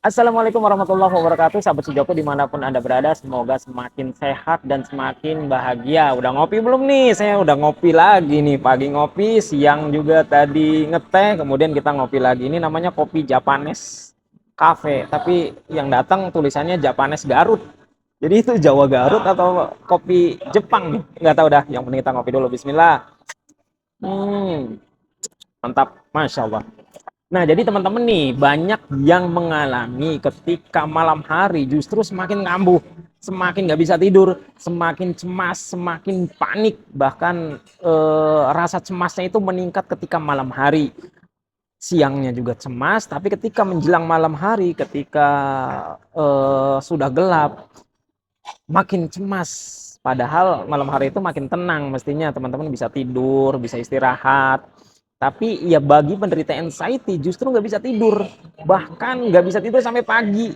Assalamualaikum warahmatullahi wabarakatuh, sahabat Sujoko dimanapun Anda berada, semoga semakin sehat dan semakin bahagia. Udah ngopi belum nih? Saya udah ngopi lagi nih, pagi ngopi, siang juga tadi ngeteh, kemudian kita ngopi lagi. Ini namanya kopi Japanes Cafe, tapi yang datang tulisannya Japanes Garut. Jadi itu Jawa Garut atau kopi Jepang nih? Nggak tahu dah, yang penting kita ngopi dulu, bismillah. Hmm, mantap, Masya Allah. Nah, jadi teman-teman nih, banyak yang mengalami ketika malam hari justru semakin kambuh, semakin nggak bisa tidur, semakin cemas, semakin panik, bahkan rasa cemasnya itu meningkat ketika malam hari. Siangnya juga cemas, tapi ketika menjelang malam hari, ketika sudah gelap, makin cemas. Padahal malam hari itu makin tenang, mestinya teman-teman bisa tidur, bisa istirahat. Tapi ya bagi penderita anxiety justru nggak bisa tidur. Bahkan nggak bisa tidur sampai pagi.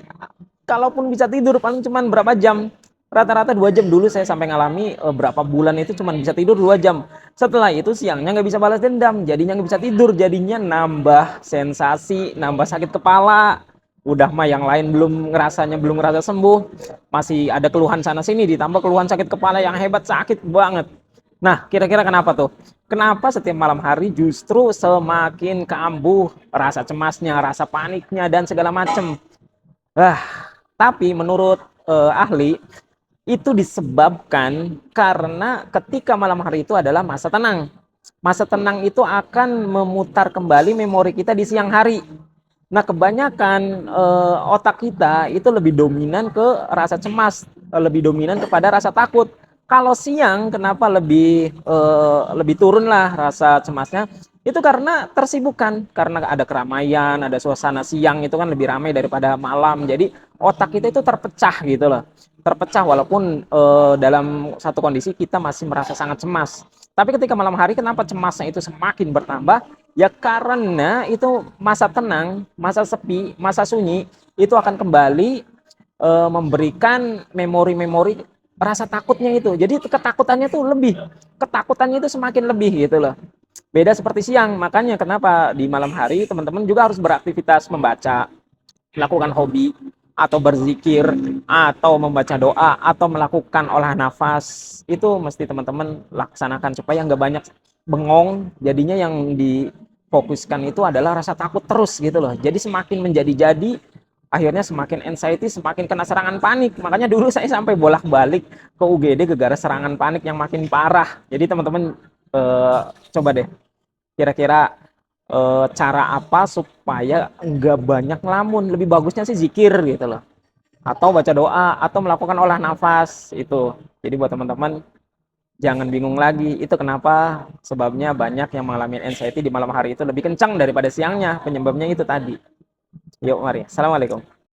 Kalaupun bisa tidur paling cuma berapa jam. Rata-rata 2 jam dulu saya sampai ngalami berapa bulan itu cuma bisa tidur 2 jam. Setelah itu siangnya nggak bisa balas dendam, jadinya nggak bisa tidur, jadinya nambah sensasi, nambah sakit kepala. Udah mah yang lain belum ngerasa sembuh, masih ada keluhan sana sini ditambah keluhan sakit kepala yang hebat, sakit banget. Nah, kira-kira kenapa tuh? Kenapa setiap malam hari justru semakin kambuh rasa cemasnya, rasa paniknya dan segala macem? Ah, tapi menurut ahli itu disebabkan karena ketika malam hari itu adalah masa tenang. Masa tenang itu akan memutar kembali memori kita di siang hari. Nah, kebanyakan otak kita itu lebih dominan ke rasa cemas, lebih dominan kepada rasa takut. Kalau siang, kenapa lebih turun lah rasa cemasnya? Itu karena tersibukan, karena ada keramaian, ada suasana siang itu kan lebih ramai daripada malam. Jadi otak kita itu terpecah gitu loh, terpecah walaupun dalam satu kondisi kita masih merasa sangat cemas. Tapi ketika malam hari, kenapa cemasnya itu semakin bertambah? Ya karena itu masa tenang, masa sepi, masa sunyi itu akan kembali memberikan memori-memori rasa takutnya itu. Jadi ketakutannya tuh lebih, ketakutannya itu semakin lebih gitu loh. Beda seperti siang, makanya kenapa di malam hari teman-teman juga harus beraktivitas membaca, melakukan hobi, atau berzikir, atau membaca doa, atau melakukan olah nafas. Itu mesti teman-teman laksanakan supaya nggak banyak bengong. Jadinya yang difokuskan itu adalah rasa takut terus gitu loh. Jadi semakin menjadi-jadi, akhirnya semakin anxiety, semakin kena serangan panik. Makanya dulu saya sampai bolak-balik ke UGD gara-gara serangan panik yang makin parah. Jadi teman-teman coba deh, kira-kira cara apa supaya nggak banyak ngelamun? Lebih bagusnya sih zikir gitu loh, atau baca doa, atau melakukan olah nafas itu. Jadi buat teman-teman jangan bingung lagi, itu kenapa sebabnya banyak yang mengalami anxiety di malam hari itu lebih kencang daripada siangnya. Penyebabnya itu tadi. Yuk mari, assalamualaikum.